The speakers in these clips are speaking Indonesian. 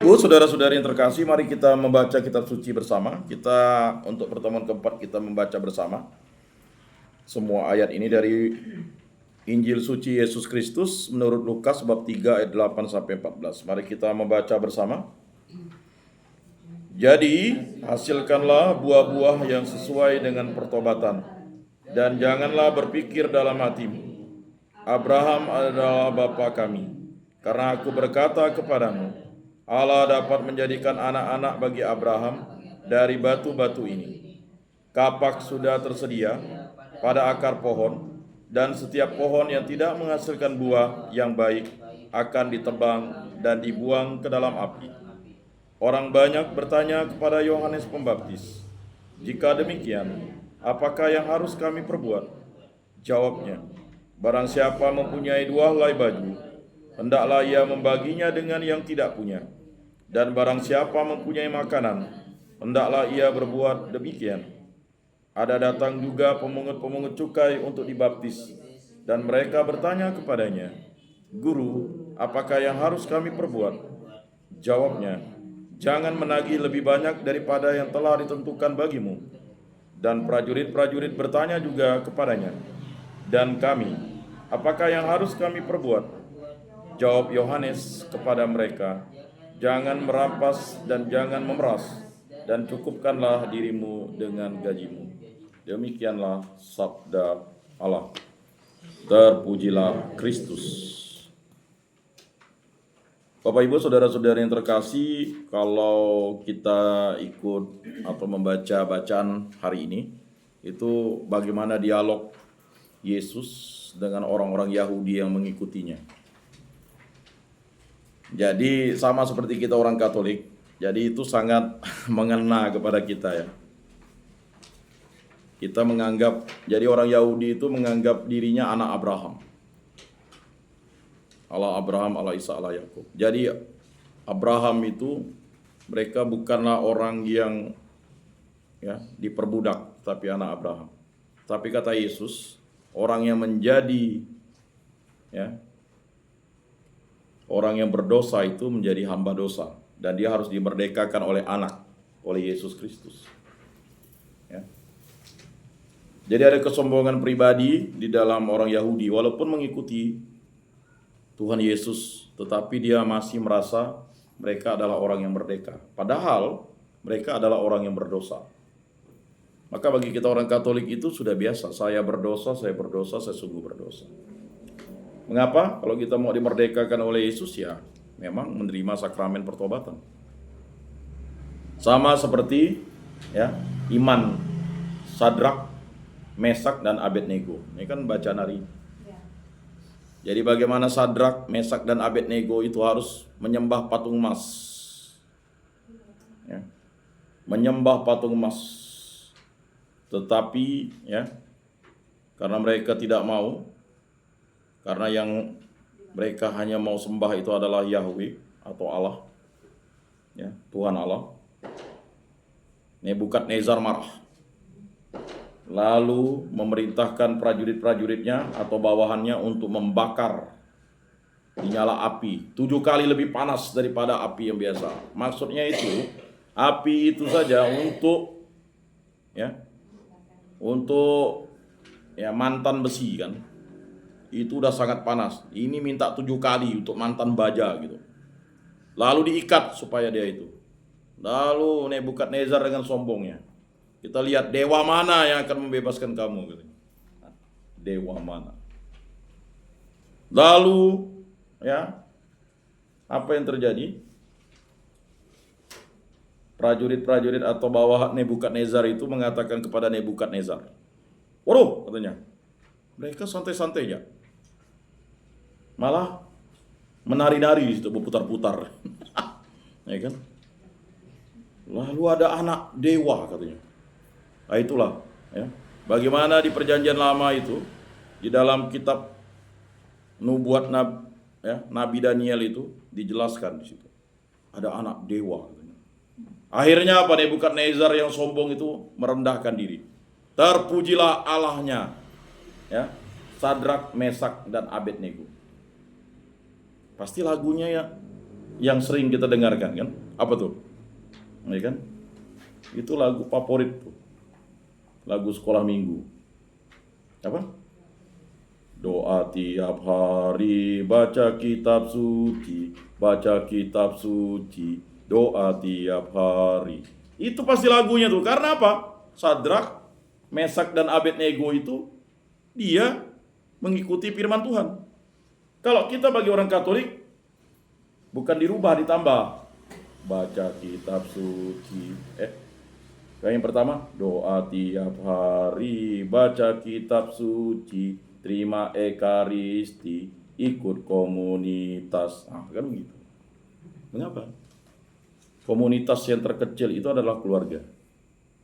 Bu, saudara-saudari yang terkasih, mari kita membaca kitab suci bersama. Untuk pertemuan keempat kita membaca bersama semua ayat ini dari Injil suci Yesus Kristus menurut Lukas bab 3 ayat 8 sampai 14. Mari kita membaca bersama. Jadi, hasilkanlah buah-buah yang sesuai dengan pertobatan, dan janganlah berpikir dalam hatimu, Abraham adalah bapa kami. Karena aku berkata kepadamu, Allah dapat menjadikan anak-anak bagi Abraham dari batu-batu ini. Kapak sudah tersedia pada akar pohon, dan setiap pohon yang tidak menghasilkan buah yang baik akan ditebang dan dibuang ke dalam api. Orang banyak bertanya kepada Yohanes Pembaptis, "Jika demikian, apakah yang harus kami perbuat?" Jawabnya, "Barang siapa mempunyai 2 helai baju, hendaklah ia membaginya dengan yang tidak punya. Dan barang siapa mempunyai makanan, hendaklah ia berbuat demikian." Ada datang juga pemungut-pemungut cukai untuk dibaptis, dan mereka bertanya kepadanya, "Guru, apakah yang harus kami perbuat?" Jawabnya, "Jangan menagih lebih banyak daripada yang telah ditentukan bagimu." Dan prajurit-prajurit bertanya juga kepadanya, "Dan kami, apakah yang harus kami perbuat?" Jawab Yohanes kepada mereka, "Jangan merampas dan jangan memeras, dan cukupkanlah dirimu dengan gajimu." Demikianlah sabda Allah. Terpujilah Kristus. Bapak Ibu saudara-saudari yang terkasih, kalau kita ikut atau membaca bacaan hari ini, itu bagaimana dialog Yesus dengan orang-orang Yahudi yang mengikutinya. Jadi sama seperti kita orang Katolik, jadi itu sangat mengena kepada kita ya. Kita menganggap, jadi orang Yahudi itu menganggap dirinya anak Abraham. Allah Abraham, Allah Isa, Allah Yakub. Jadi Abraham itu mereka bukanlah orang yang ya diperbudak, tapi anak Abraham. Tapi kata Yesus, orang yang menjadi ya orang yang berdosa itu menjadi hamba dosa, dan dia harus dimerdekakan oleh Yesus Kristus. Ya. Jadi ada kesombongan pribadi di dalam orang Yahudi, walaupun mengikuti Tuhan Yesus, tetapi dia masih merasa mereka adalah orang yang merdeka. Padahal mereka adalah orang yang berdosa. Maka bagi kita orang Katolik itu sudah biasa, saya berdosa, saya sungguh berdosa. Mengapa? Kalau kita mau dimerdekakan oleh Yesus, ya memang menerima sakramen pertobatan. Sama seperti ya iman Sadrak, Mesak, dan Abednego. Ini kan bacaan hari ini. Jadi bagaimana Sadrak, Mesak, dan Abednego itu harus menyembah patung emas. Ya. Menyembah patung emas. Tetapi ya, karena mereka tidak mau, karena yang mereka hanya mau sembah itu adalah Yahweh atau Allah, ya, Tuhan Allah. Nebukadnezar marah. Lalu memerintahkan prajurit-prajuritnya atau bawahannya untuk membakar, dinyala api 7 kali lebih panas daripada api yang biasa. Maksudnya itu, api itu saja untuk mantan besi kan, itu udah sangat panas. Ini minta 7 kali untuk mantan baja gitu. Lalu diikat supaya dia itu. Lalu Nebukadnezar dengan sombongnya, "Kita lihat dewa mana yang akan membebaskan kamu," gitu. Dewa mana? Lalu ya, apa yang terjadi? Prajurit-prajurit atau bawahan Nebukadnezar itu mengatakan kepada Nebukadnezar, "Waduh," katanya, "mereka santai-santai ya. Malah menari-nari di situ, berputar-putar." Ya kan? Lalu ada anak dewa katanya. Nah itulah ya, bagaimana di perjanjian lama itu, di dalam kitab nubuat Nabi Daniel itu dijelaskan di situ. Ada anak dewa katanya. Akhirnya apa? Nebukadnezar yang sombong itu merendahkan diri. Terpujilah Allahnya ya, Sadrak, Mesak, dan Abednego. Pasti lagunya ya, yang sering kita dengarkan kan? Apa tuh? Ya kan? Itu lagu favorit tuh. Lagu sekolah minggu. Apa? Doa tiap hari, baca kitab suci, baca kitab suci, doa tiap hari. Itu pasti lagunya tuh. Karena apa? Sadrak, Mesak dan Abednego itu dia mengikuti firman Tuhan. Kalau kita bagi orang Katolik bukan dirubah, ditambah. Baca kitab suci. Yang pertama, doa tiap hari, baca kitab suci, terima ekaristi, ikut komunitas. Nah, kan begitu. Mengapa? Komunitas yang terkecil itu adalah keluarga.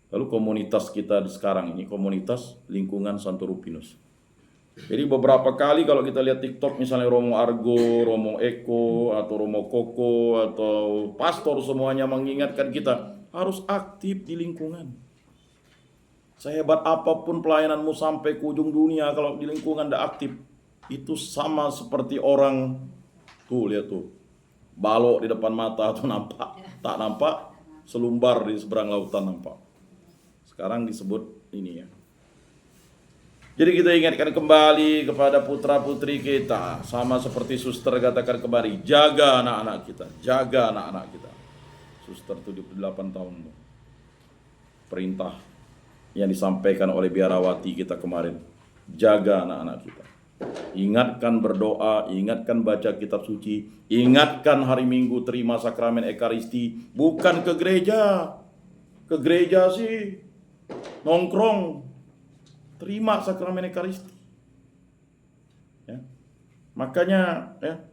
Lalu komunitas kita sekarang ini, komunitas lingkungan Santo Rupinus. Jadi beberapa kali kalau kita lihat TikTok misalnya Romo Argo, Romo Eko, atau Romo Koko, atau pastor semuanya mengingatkan kita harus aktif di lingkungan. Sehebat apapun pelayananmu sampai ke ujung dunia, kalau di lingkungan tidak aktif, itu sama seperti orang, tuh lihat tuh, balok di depan mata atau nampak, tak nampak, selumbar di seberang lautan nampak. Sekarang disebut ini ya. Jadi kita ingatkan kembali kepada putra-putri kita. Sama seperti suster katakan kembali, jaga anak-anak kita. Jaga anak-anak kita. Suster 78 tahun. Perintah yang disampaikan oleh biarawati kita kemarin. Jaga anak-anak kita. Ingatkan berdoa, ingatkan baca kitab suci, ingatkan hari Minggu terima sakramen Ekaristi. Bukan ke gereja. Ke gereja sih nongkrong. Terima sakramen Ekaristi. Ya. Makanya ya,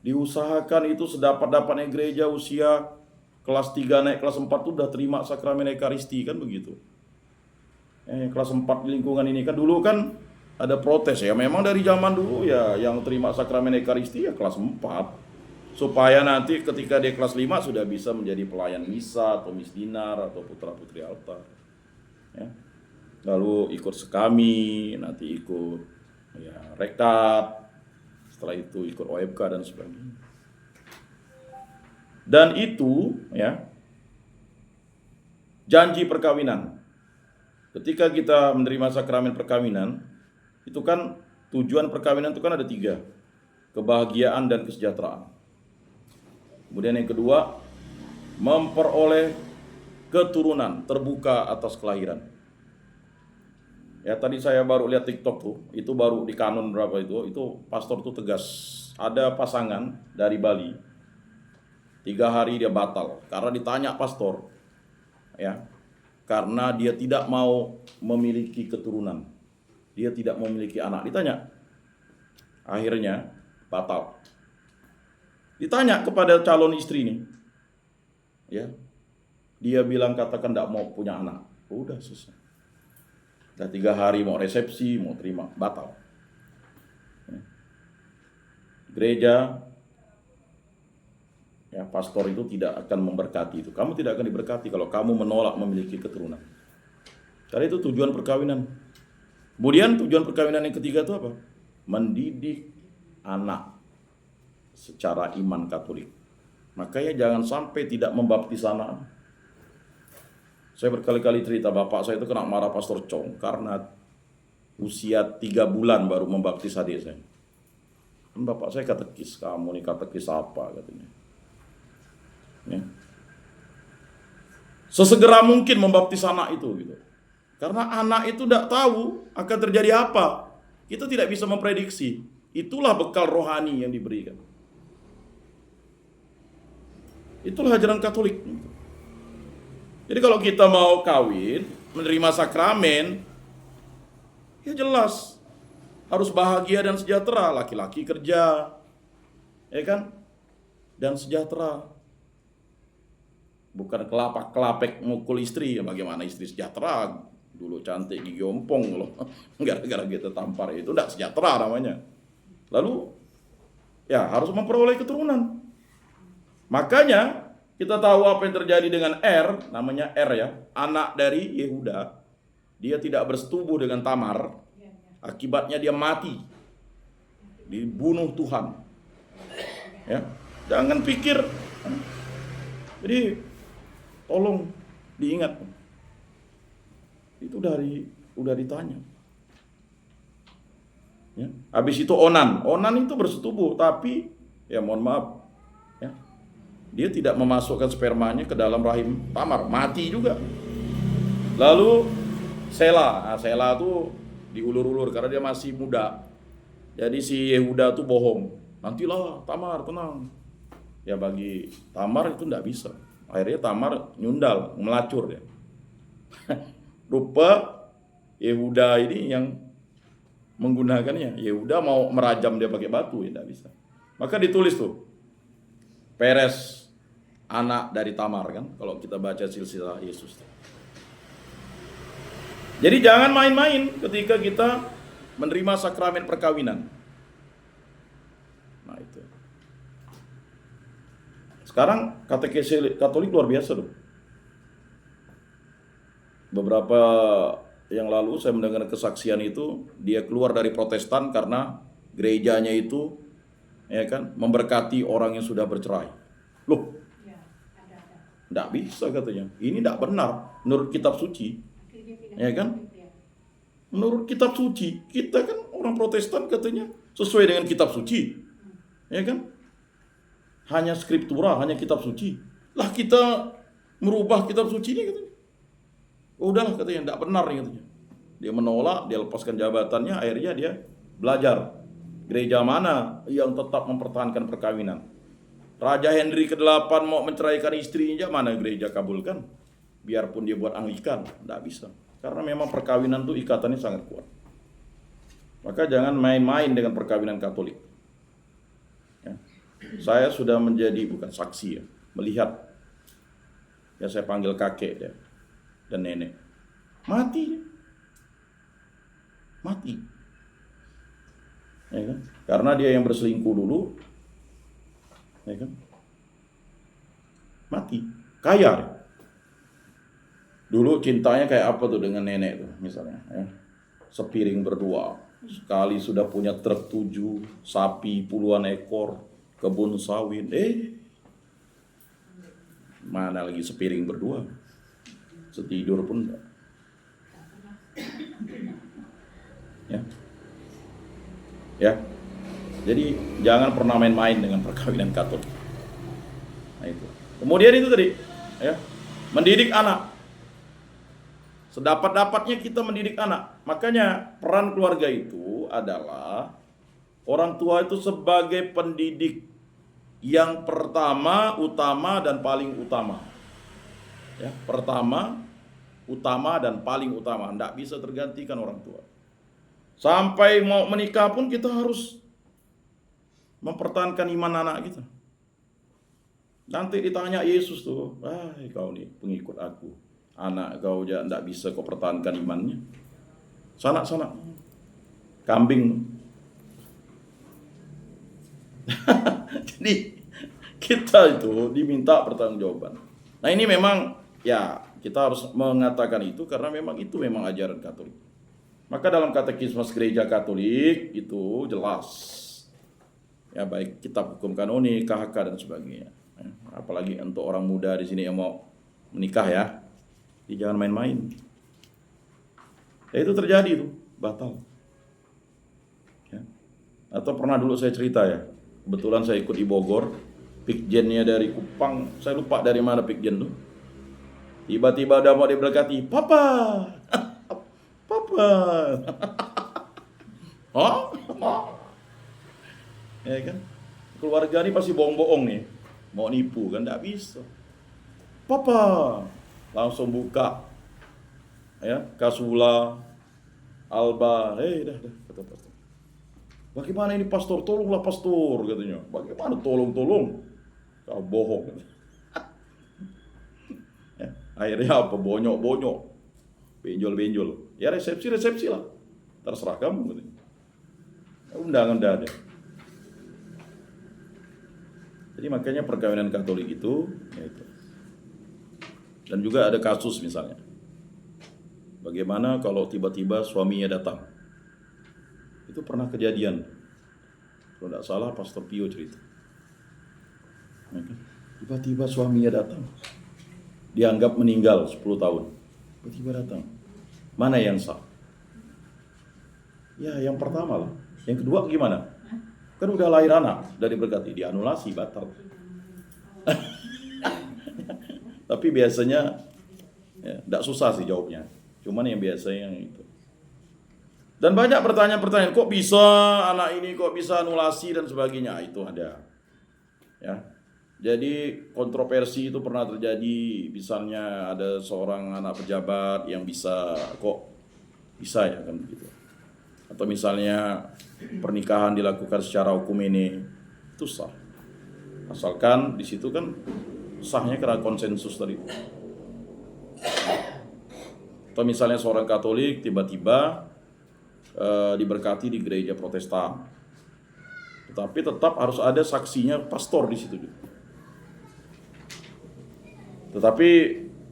diusahakan itu sedapat-dapatnya gereja usia kelas 3 naik kelas 4 itu udah terima sakramen Ekaristi kan begitu. Kelas 4 di lingkungan ini kan dulu kan ada protes ya. Memang dari zaman dulu ya yang terima sakramen Ekaristi ya kelas 4. Supaya nanti ketika dia kelas 5 sudah bisa menjadi pelayan misa atau misdinar atau putra-putri altar. Ya. Lalu ikut sekami, nanti ikut ya rekat, setelah itu ikut OFK dan sebagainya. Dan itu ya janji perkawinan. Ketika kita menerima sakramen perkawinan, itu kan tujuan perkawinan itu kan ada 3, kebahagiaan dan kesejahteraan. Kemudian yang kedua, memperoleh keturunan terbuka atas kelahiran. Ya tadi saya baru lihat TikTok tuh, itu baru di kanon berapa itu pastor tuh tegas. Ada pasangan dari Bali, 3 hari dia batal karena ditanya pastor, ya karena dia tidak mau memiliki keturunan, dia tidak memiliki anak, ditanya, akhirnya batal. Ditanya kepada calon istri ini, ya dia bilang katakan tidak mau punya anak, udah selesai. Udah 3 hari mau resepsi, mau terima, batal. Gereja, ya pastor itu tidak akan memberkati itu. Kamu tidak akan diberkati kalau kamu menolak memiliki keturunan. Karena itu tujuan perkawinan. Kemudian tujuan perkawinan yang ketiga itu apa? Mendidik anak secara iman Katolik. Makanya jangan sampai tidak membaptis anak. Saya berkali-kali cerita, bapak saya itu kena marah Pastor Chong karena usia 3 bulan baru membaptis adik saya. Bapak saya katekis, kamu nih katekis apa katanya. Ya. Sesegera mungkin membaptis anak itu gitu. Karena anak itu tidak tahu akan terjadi apa. Kita tidak bisa memprediksi. Itulah bekal rohani yang diberikan. Itulah ajaran Katolik. Jadi kalau kita mau kawin, menerima sakramen, ya jelas harus bahagia dan sejahtera. Laki-laki kerja, ya kan? Dan sejahtera. Bukan kelapek mukul istri. Bagaimana istri sejahtera? Dulu cantik gigi ompong loh. Gara-gara kita tampar itu tidak sejahtera namanya. Lalu ya harus memperoleh keturunan. Makanya kita tahu apa yang terjadi dengan namanya ya, anak dari Yehuda. Dia tidak bersetubuh dengan Tamar. Akibatnya dia mati. Dibunuh Tuhan. Ya, jangan pikir Jadi tolong diingat. Itu udah ditanya. Ya. Habis itu onan itu bersetubuh, tapi ya mohon maaf, ya, dia tidak memasukkan spermanya ke dalam rahim Tamar, mati juga. Lalu Sela tuh diulur-ulur karena dia masih muda. Jadi si Yehuda tuh bohong. Nantilah Tamar, tenang. Ya bagi Tamar itu enggak bisa. Akhirnya Tamar nyundal, melacur ya. Rupa Yehuda ini yang menggunakannya. Yehuda mau merajam dia pakai batu, ya enggak bisa. Maka ditulis tuh, Peres anak dari Tamar kan, kalau kita baca silsilah Yesus. Jadi jangan main-main ketika kita menerima sakramen perkawinan. Nah itu. Sekarang katekesi Katolik luar biasa loh. Beberapa yang lalu saya mendengar kesaksian itu, dia keluar dari Protestan karena gerejanya itu ya kan memberkati orang yang sudah bercerai. Loh, enggak bisa katanya. Ini enggak benar menurut kitab suci. Ya kan? Menurut kitab suci, kita kan orang Protestan katanya sesuai dengan kitab suci. Ya kan? Hanya skriptura, hanya kitab suci. Lah kita merubah kitab suci ini katanya. Udahlah katanya, enggak benar nih katanya. Dia menolak, dia lepaskan jabatannya, akhirnya dia belajar gereja mana yang tetap mempertahankan perkawinan. Raja Henry ke-8 mau menceraikan istrinya, mana gereja kabulkan. Biarpun dia buat Anglikan, enggak bisa. Karena memang perkawinan itu ikatannya sangat kuat. Maka jangan main-main dengan perkawinan Katolik. Ya. Saya sudah menjadi bukan saksi ya, melihat. Ya saya panggil kakek ya, dan nenek. Mati. Ya kan? Karena dia yang berselingkuh dulu. Ya kan? Mati. Kaya. Dulu cintanya kayak apa tuh dengan nenek tuh misalnya ya. Sepiring berdua. Sekali sudah punya truk 7, sapi puluhan ekor, kebun sawit. Mana lagi sepiring berdua. Setidur pun enggak. Ya. Jadi jangan pernah main-main dengan perkawinan Katolik. Nah itu. Kemudian itu tadi ya, mendidik anak. Sedapat-dapatnya kita mendidik anak. Makanya peran keluarga itu adalah orang tua itu sebagai pendidik yang pertama, utama, dan paling utama. Ya, pertama, utama, dan paling utama. Tidak bisa tergantikan orang tua. Sampai mau menikah pun kita harus mempertahankan iman anak kita. Nanti ditanya Yesus tuh, kau nih pengikut aku. Anak kau aja tidak bisa kau pertahankan imannya. Sanak-sanak. Kambing. Jadi kita itu diminta pertanggungjawaban. Nah ini memang ya kita harus mengatakan itu karena memang itu memang ajaran Katolik. Maka dalam katekisme gereja Katolik itu jelas. Ya baik kitab hukum kanonik, KHK dan sebagainya. Apalagi untuk orang muda di sini yang mau menikah ya. Jadi jangan main-main. Ya itu terjadi itu, batal. Ya. Atau pernah dulu saya cerita ya, kebetulan saya ikut di Bogor, Pikjennya dari Kupang, saya lupa dari mana Pikjen tuh. Tiba-tiba udah mau diberkati, Papa, Papa. Ya kan? Keluarga ini pasti bohong-bohong nih, mau nipu kan, nggak bisa. Papa. Langsung buka ya kasula alba dah kata pastor, bagaimana ini pastor, tolonglah pastor katanya. Bagaimana tolong kau bohong. Ya, akhirnya apa, bonyok benjol ya resepsi lah, terserah kamu katanya. Undangan dah ada. Jadi makanya perkawinan Katolik itu ya itu. Dan juga ada kasus misalnya, bagaimana kalau tiba-tiba suaminya datang. Itu pernah kejadian. Kalau tidak salah Pastor Pio cerita. Tiba-tiba suaminya datang. Dianggap meninggal 10 tahun. Tiba-tiba datang. Mana yang sah? Ya, yang pertama lah. Yang kedua gimana? Kan udah lahir anak, udah diberkati, dianulasi, batal. Tapi biasanya tidak susah sih jawabnya. Cuman yang biasanya yang itu. Dan banyak pertanyaan-pertanyaan, kok bisa anak ini, kok bisa anulasi dan sebagainya. Itu ada. Ya. Jadi kontroversi itu pernah terjadi. Misalnya ada seorang anak pejabat yang bisa, kok bisa ya kan begitu. Atau misalnya pernikahan dilakukan secara hukum ini, itu sah. Asalkan di situ kan sahnya karena konsensus tadi. Atau misalnya seorang Katolik tiba-tiba diberkati di gereja Protestan, tetapi tetap harus ada saksinya pastor di situ. Tetapi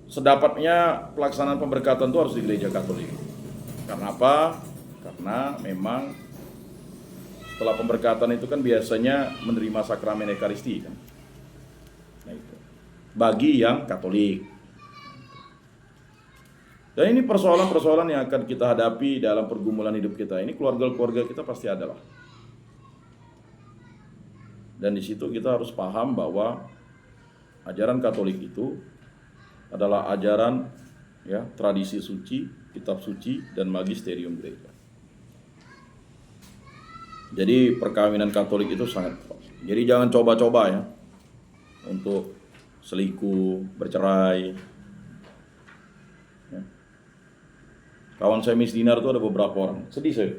sedapatnya pelaksanaan pemberkatan itu harus di gereja Katolik. Karena apa? Karena memang setelah pemberkatan itu kan biasanya menerima sakramen Ekaristi kan. Nah itu bagi yang Katolik. Dan ini persoalan-persoalan yang akan kita hadapi dalam pergumulan hidup kita. Ini keluarga-keluarga kita pasti adalah. Dan di situ kita harus paham bahwa ajaran Katolik itu adalah ajaran ya, tradisi suci, kitab suci dan magisterium gereja. Jadi perkawinan Katolik itu sangat. Jadi jangan coba-coba ya untuk selingkuh, bercerai. Ya. Kawan saya misdinar itu ada beberapa orang. Sedih saya.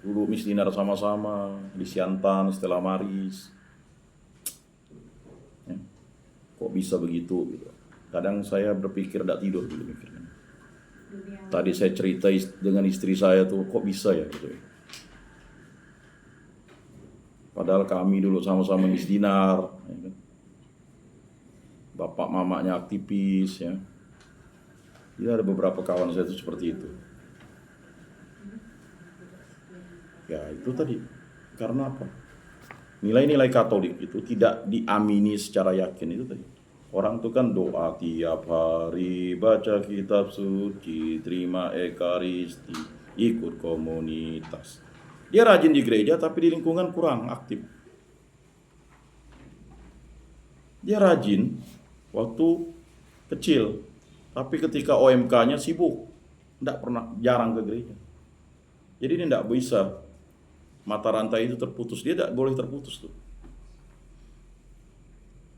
Dulu misdinar sama-sama di Siantan, Stella Maris. Ya. Kok bisa begitu gitu. Kadang saya berpikir tidak tidur gitu mikirnya. Tadi saya cerita dengan istri saya tuh, kok bisa ya gitu ya. Padahal kami dulu sama-sama misdinar, ya kan? Bapak mamanya aktivis ya. Ya ada beberapa kawan saya itu seperti itu. Ya itu tadi. Karena apa? Nilai-nilai Katolik itu tidak diamini secara yakin itu tadi. Orang itu kan doa tiap hari, baca kitab suci, terima Ekaristi, ikut komunitas. Dia rajin di gereja tapi di lingkungan kurang aktif. Dia rajin waktu kecil, tapi ketika OMK-nya sibuk, jarang ke gereja. Jadi dia tidak bisa, mata rantai itu terputus, dia tidak boleh terputus tuh.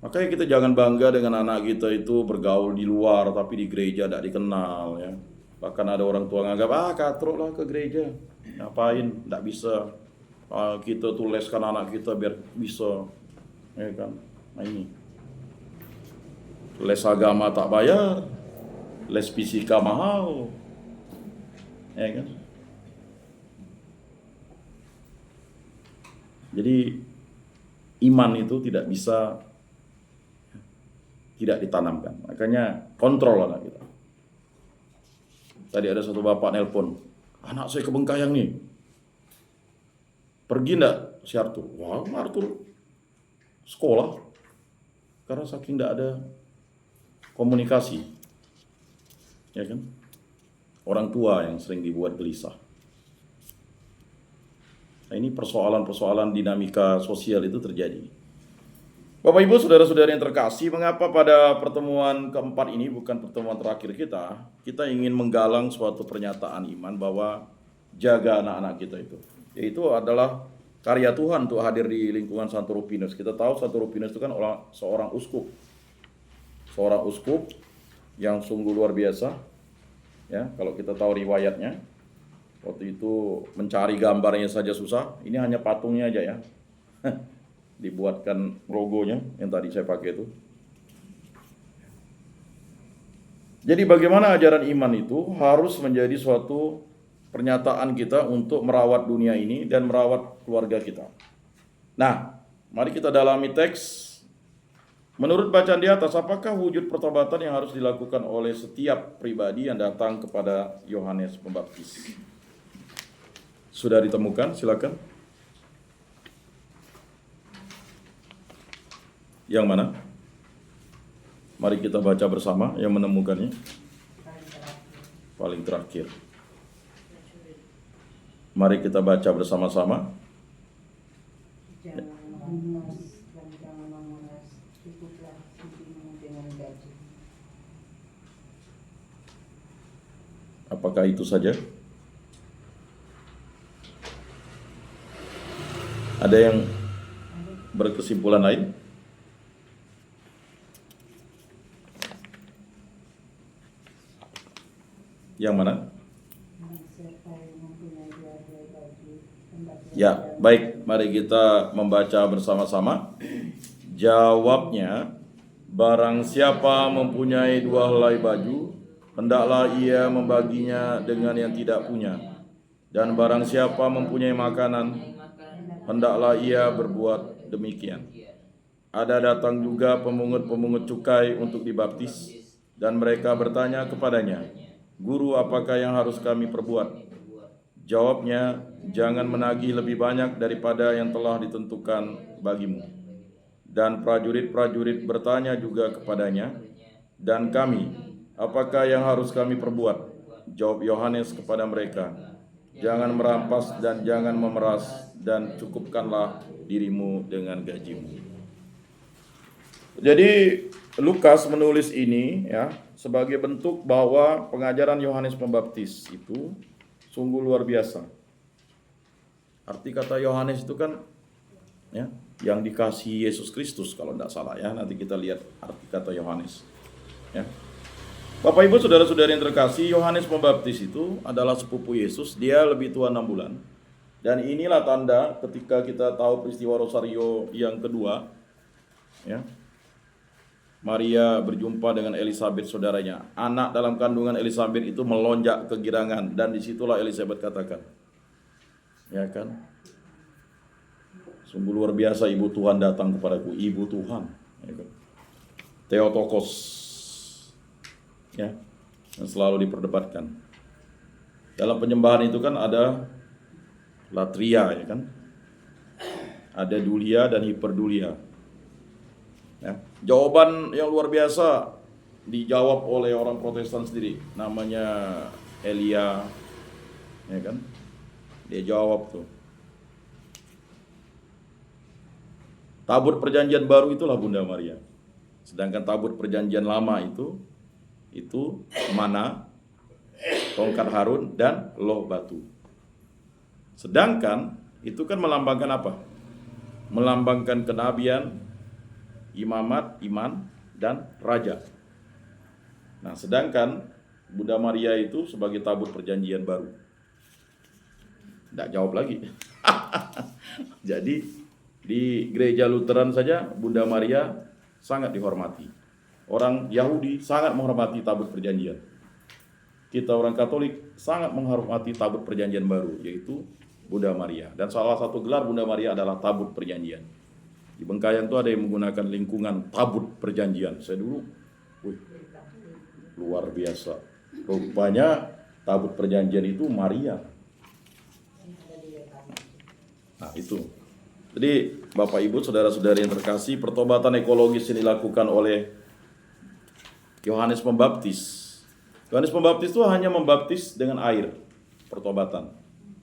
Makanya kita jangan bangga dengan anak kita itu bergaul di luar, tapi di gereja tidak dikenal ya. Bahkan ada orang tua nganggap, katrok lah ke gereja. Ngapain? Tidak bisa. Kita tuh leskan anak kita biar bisa. Ya kan? Nah ini. Les agama tak bayar. Les fisika mahal. Ya kan? Jadi iman itu tidak bisa tidak ditanamkan. Makanya kontrol anak kita. Tadi ada satu bapak nelpon, anak saya ke Bengkayang nih. Pergi enggak si Arthur? Wah, Arthur sekolah. Karena saking enggak ada komunikasi. Ya kan? Orang tua yang sering dibuat gelisah. Nah, ini persoalan-persoalan dinamika sosial itu terjadi. Bapak Ibu, saudara-saudara yang terkasih, mengapa pada pertemuan keempat ini, bukan pertemuan terakhir kita ingin menggalang suatu pernyataan iman bahwa jaga anak-anak kita itu. Yaitu adalah karya Tuhan untuk hadir di lingkungan Santo Rufinus. Kita tahu Santo Rufinus itu kan seorang uskup. Seorang uskup yang sungguh luar biasa. Ya, kalau kita tahu riwayatnya, waktu itu mencari gambarnya saja susah. Ini hanya patungnya aja ya. Dibuatkan logonya yang tadi saya pakai itu. Jadi bagaimana ajaran iman itu harus menjadi suatu pernyataan kita untuk merawat dunia ini dan merawat keluarga kita. Nah, mari kita dalami teks. Menurut bacaan di atas, apakah wujud pertobatan yang harus dilakukan oleh setiap pribadi yang datang kepada Yohanes Pembaptis? Sudah ditemukan? Silakan. Yang mana? Mari kita baca bersama yang menemukannya. Paling terakhir. Mari kita baca bersama-sama. Apakah itu saja? Ada yang berkesimpulan lain? Yang mana? Ya, baik. Mari kita membaca bersama-sama. Jawabnya, barang siapa mempunyai 2 helai baju, hendaklah ia membaginya dengan yang tidak punya. Dan barang siapa mempunyai makanan, hendaklah ia berbuat demikian. Ada datang juga pemungut-pemungut cukai untuk dibaptis, dan mereka bertanya kepadanya, Guru, apakah yang harus kami perbuat? Jawabnya, jangan menagih lebih banyak daripada yang telah ditentukan bagimu. Dan prajurit-prajurit bertanya juga kepadanya, dan kami, apakah yang harus kami perbuat? Jawab Yohanes kepada mereka, jangan merampas dan jangan memeras, dan cukupkanlah dirimu dengan gajimu. Jadi Lukas menulis ini ya sebagai bentuk bahwa pengajaran Yohanes Pembaptis itu sungguh luar biasa. Arti kata Yohanes itu kan ya yang dikasihi Yesus Kristus kalau tidak salah ya. Nanti kita lihat arti kata Yohanes. Ya. Bapak Ibu saudara-saudari yang terkasih, Yohanes Pembaptis itu adalah sepupu Yesus. Dia lebih tua 6 bulan. Dan inilah tanda ketika kita tahu peristiwa Rosario yang kedua, ya. Maria berjumpa dengan Elizabeth saudaranya. Anak dalam kandungan Elizabeth itu melonjak kegirangan, dan disitulah Elizabeth katakan, ya kan, sungguh luar biasa ibu Tuhan datang kepadaku, ibu Tuhan, ya kan? Theotokos, ya, yang selalu diperdebatkan. Dalam penyembahan itu kan ada latria, ya kan, ada dulia dan hiperdulia. Ya, jawaban yang luar biasa dijawab oleh orang Protestan sendiri, namanya Elia, ya kan? Dia jawab tuh. Tabut perjanjian baru itulah Bunda Maria. Sedangkan tabut perjanjian lama itu mana, tongkat Harun dan loh batu. Sedangkan itu kan melambangkan apa? Melambangkan kenabian, imamat, iman, dan raja. Nah, sedangkan Bunda Maria itu sebagai tabut perjanjian baru. Tidak jawab lagi. Jadi di gereja Lutheran saja Bunda Maria sangat dihormati. Orang Yahudi sangat menghormati tabut perjanjian. Kita orang Katolik sangat menghormati tabut perjanjian baru, yaitu Bunda Maria. Dan salah satu gelar Bunda Maria adalah tabut perjanjian. Di Bengkayang itu ada yang menggunakan lingkungan tabut perjanjian. Saya dulu, luar biasa. Rupanya tabut perjanjian itu Maria. Nah itu. Jadi Bapak Ibu saudara-saudari yang terkasih, pertobatan ekologis yang dilakukan oleh Yohanes Pembaptis. Yohanes Pembaptis itu hanya membaptis dengan air, pertobatan.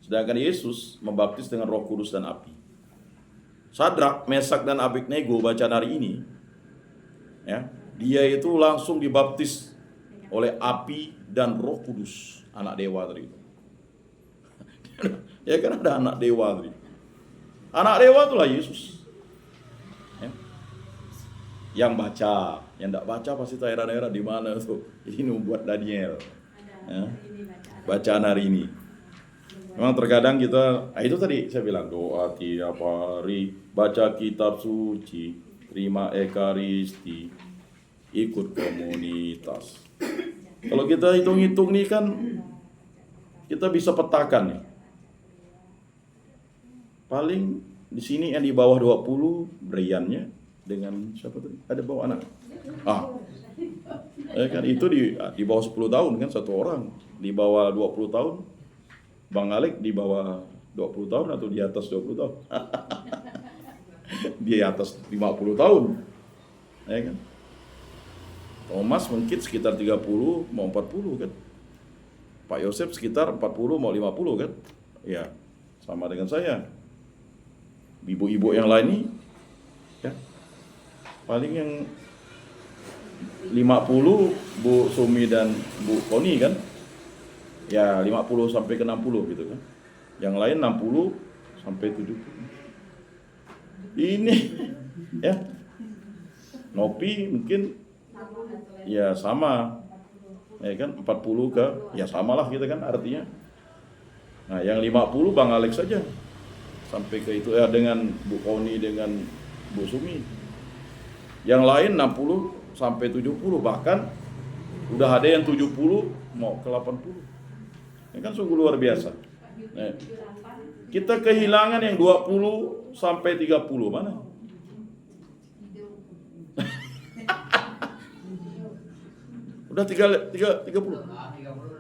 Sedangkan Yesus membaptis dengan Roh Kudus dan api. Sadrak, Mesak, dan Abednego bacaan hari ini, ya, dia itu langsung dibaptis oleh api dan Roh Kudus, anak dewa tadi. Ya kan ada anak dewa tadi. Anak dewa itulah Yesus. Ya. Yang baca, yang tidak baca pasti daerah-daerah di mana tuh. Ini membuat Daniel. Ya. Bacaan hari ini. Memang terkadang kita, itu tadi saya bilang, doa tiap hari, baca kitab suci, terima ekaristi, ikut komunitas. Kalau kita hitung-hitung nih kan, kita bisa petakan nih. Paling di sini yang di bawah 20, Briannya dengan siapa tadi? Ada bawa anak. Kan itu di bawah 10 tahun kan satu orang, di bawah 20 tahun. Bang Alek di bawah 20 tahun atau di atas 20 tahun? Di atas 50 tahun. Ya kan? Thomas mungkin sekitar 30 mau 40 kan. Pak Yosef sekitar 40 mau 50 kan. Ya, sama dengan saya. Ibu-ibu yang lain nih ya, paling yang 50 Bu Sumi dan Bu Koni kan. Ya 50 sampai ke 60 gitu kan. Yang lain 60 sampai 70. Ini ya. Nopi mungkin ya sama. Ya kan 40 ke ya samalah gitu kan artinya. Nah, yang 50 Bang Alex saja. Sampai ke itu ya dengan Bu Koni dengan Bu Sumi. Yang lain 60 sampai 70, bahkan udah ada yang 70 mau ke 80. Ini kan sungguh luar biasa. Nah, kita kehilangan yang 20 sampai 30 mana? Udah 30.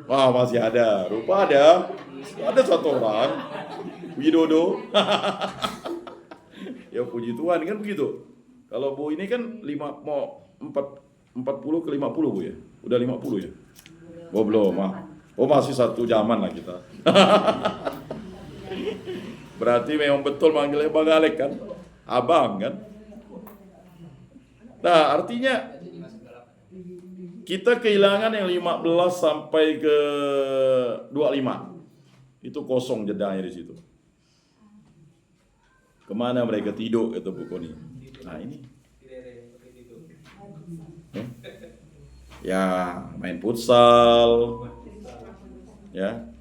Wah, masih ada. Rupa ada. Ada satu orang Widodo. Ya puji Tuhan kan begitu. Kalau Bu ini kan 40 ke 50 Bu ya. Udah 50 ya. Oh belum, oh masih satu zaman lah kita. Berarti memang betul manggilnya Bang Alek kan. Abang kan. Nah, artinya kita kehilangan yang 15 sampai ke 25. Itu kosong jedanya di situ. Kemana mereka tidur kata Bu Koni. Nah ini. Ya main futsal. Ya.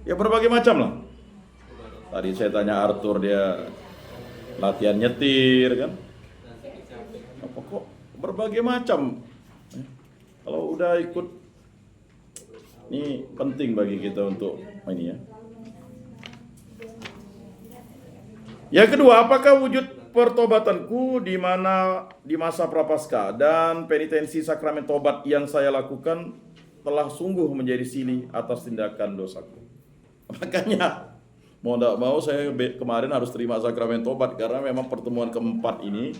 Ya berbagai macam lah. Tadi saya tanya Arthur dia latihan nyetir kan. Apa kok berbagai macam. Kalau udah ikut ini penting bagi kita untuk ini ya. Yang kedua, apakah wujud pertobatanku di masa prapaskah dan penitensi sakramen tobat yang saya lakukan telah sungguh menjadi silih atas tindakan dosaku. Makanya mau tidak mau saya kemarin harus terima sakramen tobat karena memang pertemuan keempat ini.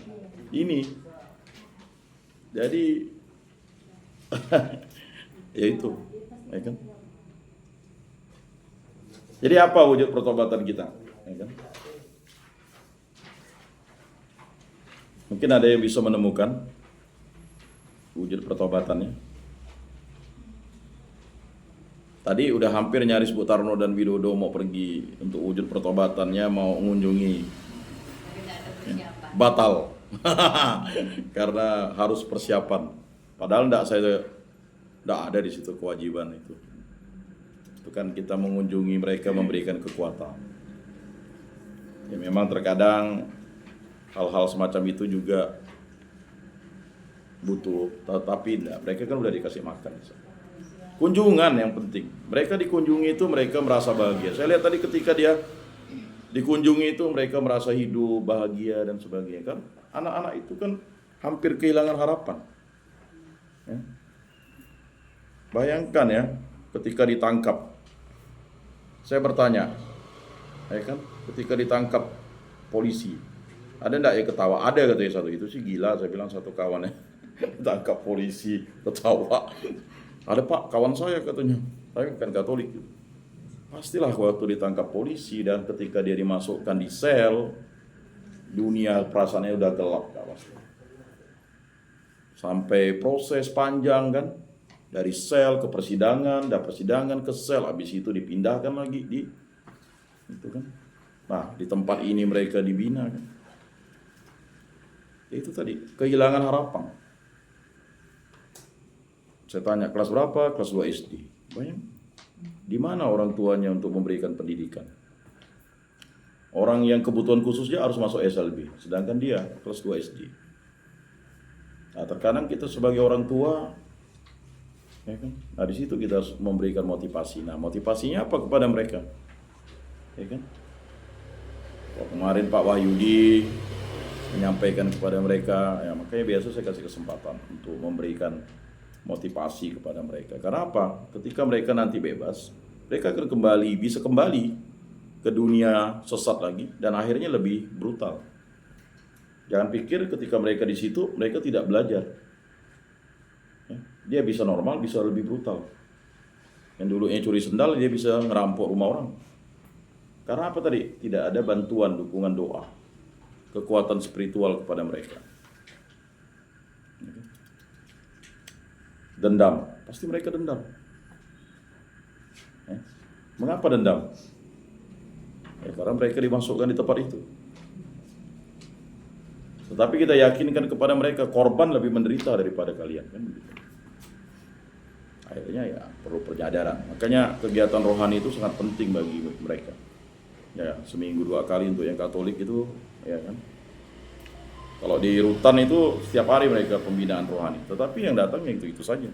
Jadi ya itu, ya kan? Jadi apa wujud pertobatan kita, ya kan? Mungkin ada yang bisa menemukan wujud pertobatannya. Tadi udah hampir nyaris Bu Tarno dan Widodo mau pergi untuk wujud pertobatannya, mau mengunjungi. Batal. Karena harus persiapan. Padahal enggak ada di situ kewajiban itu. Itu kan kita mengunjungi mereka, memberikan kekuatan. Ya memang terkadang hal-hal semacam itu juga butuh, tetapi enggak, mereka kan udah dikasih makan. Kunjungan yang penting. Mereka dikunjungi itu mereka merasa bahagia. Saya lihat tadi ketika dia dikunjungi itu mereka merasa hidup, bahagia dan sebagainya kan. Anak-anak itu kan hampir kehilangan harapan. Ya. Bayangkan ya, ketika ditangkap. Saya bertanya, ya kan, ketika ditangkap polisi, ada enggak ya ketawa? Ada katanya satu, itu sih gila, saya bilang satu kawannya. Ditangkap polisi, ketawa. Ada Pak, kawan saya katanya, saya kan Katolik. Pastilah waktu ditangkap polisi dan ketika dia dimasukkan di sel, dunia perasaannya udah gelap, pasti. Sampai proses panjang kan, dari sel ke persidangan, dari persidangan ke sel, habis itu dipindahkan lagi itu kan. Nah, di tempat ini mereka dibina kan. Itu tadi, kehilangan harapan. Saya tanya, kelas berapa? Kelas 2 SD. Bayang, di mana orang tuanya untuk memberikan pendidikan? Orang yang kebutuhan khususnya harus masuk SLB, sedangkan dia kelas 2 SD. Nah, terkadang kita sebagai orang tua, ya kan? Nah, di situ kita harus memberikan motivasi. Nah, motivasinya apa kepada mereka? Ya kan? Kemarin Pak Wahyudi menyampaikan kepada mereka, ya makanya biasa saya kasih kesempatan untuk memberikan motivasi kepada mereka. Karena apa? Ketika mereka nanti bebas, mereka akan bisa kembali ke dunia sesat lagi dan akhirnya lebih brutal. Jangan pikir ketika mereka di situ mereka tidak belajar. Ya, dia bisa normal, bisa lebih brutal. Yang dulunya curi sendal, dia bisa ngerampok rumah orang. Karena apa tadi? Tidak ada bantuan, dukungan doa, kekuatan spiritual kepada mereka. Dendam, pasti mereka dendam. Mengapa dendam? Ya, karena mereka dimasukkan di tempat itu. Tetapi kita yakinkan kepada mereka, korban lebih menderita daripada kalian, kan begitu. Akhirnya ya perlu penyadaran. Makanya kegiatan rohani itu sangat penting bagi mereka. Ya, seminggu 2 kali untuk yang Katolik itu, ya kan. Kalau di rutan itu setiap hari mereka pembinaan rohani. Tetapi yang datang ya itu saja.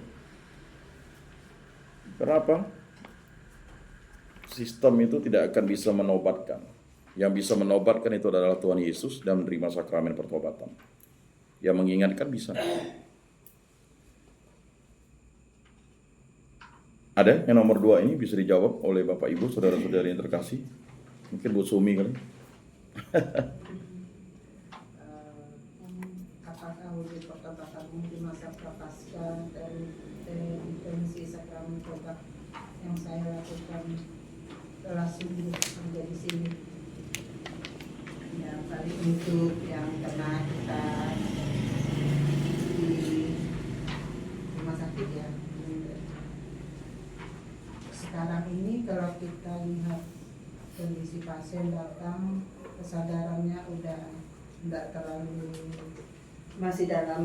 Kenapa? Sistem itu tidak akan bisa menobatkan. Yang bisa menobatkan itu adalah Tuhan Yesus dan menerima sakramen pertobatan. Yang mengingatkan bisa. Ada yang nomor 2 ini bisa dijawab oleh Bapak Ibu, saudara-saudari yang terkasih. Mungkin Bu Sumi kali. Apakah wujud pertobatanmu di masa prapaskah dan intensi sakramen tobat yang saya lakukan telah sungguh menjadi sini? Ya, paling untuk yang kena kita di rumah sakit ya. Sekarang ini kalau kita lihat kondisi pasien datang, kesadarannya udah enggak terlalu, masih dalam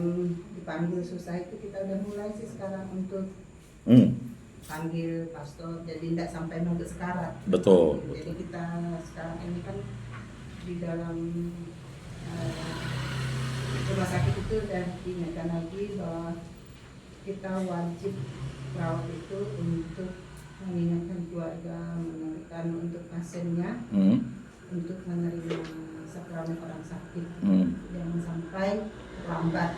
dipanggil susah, itu kita udah mulai sih sekarang untuk panggil pastor, jadi enggak sampai nunggu sekarat. Betul. Jadi kita sekarang ini kan di dalam rumah sakit itu udah diingatkan lagi bahwa kita wajib perawat itu untuk mengingatkan keluarga, mengingatkan untuk pasiennya untuk menerima sakramen orang sakit, jangan sampai terlambat.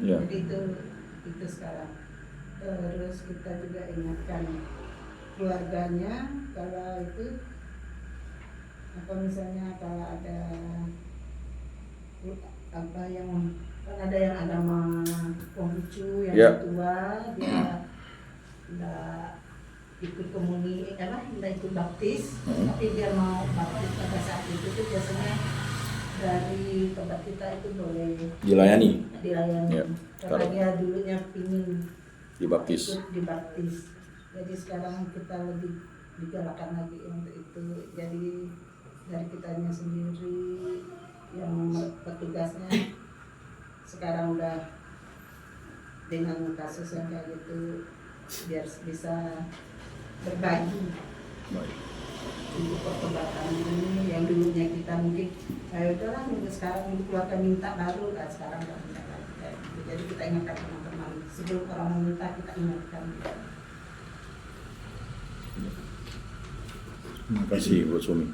Jadi itu sekarang. Terus kita juga ingatkan keluarganya kalau itu apa, misalnya kalau ada apa yang kan ada yang agama Konghucu yang tua, dia enggak ikut komuni, karena tidak ikut baptis, tapi dia mau baptis pada saat itu tuh biasanya dari tempat kita itu boleh dilayani. Ya, karena dia dulunya pingin dibaptis. Jadi sekarang kita lebih digalakkan lagi untuk itu. Jadi dari kitanya sendiri yang petugasnya sekarang udah dengan kasus yang kayak gitu biar bisa berbagi untuk pertobatan ini yang dulunya kita mungkin udahlah minggu sekarang minggu keluarga minta baru lah, sekarang nggak minta lagi. Jadi kita ingatkan teman-teman sebelum orang meminta, kita ingatkan. Terima kasih Bu Sumi.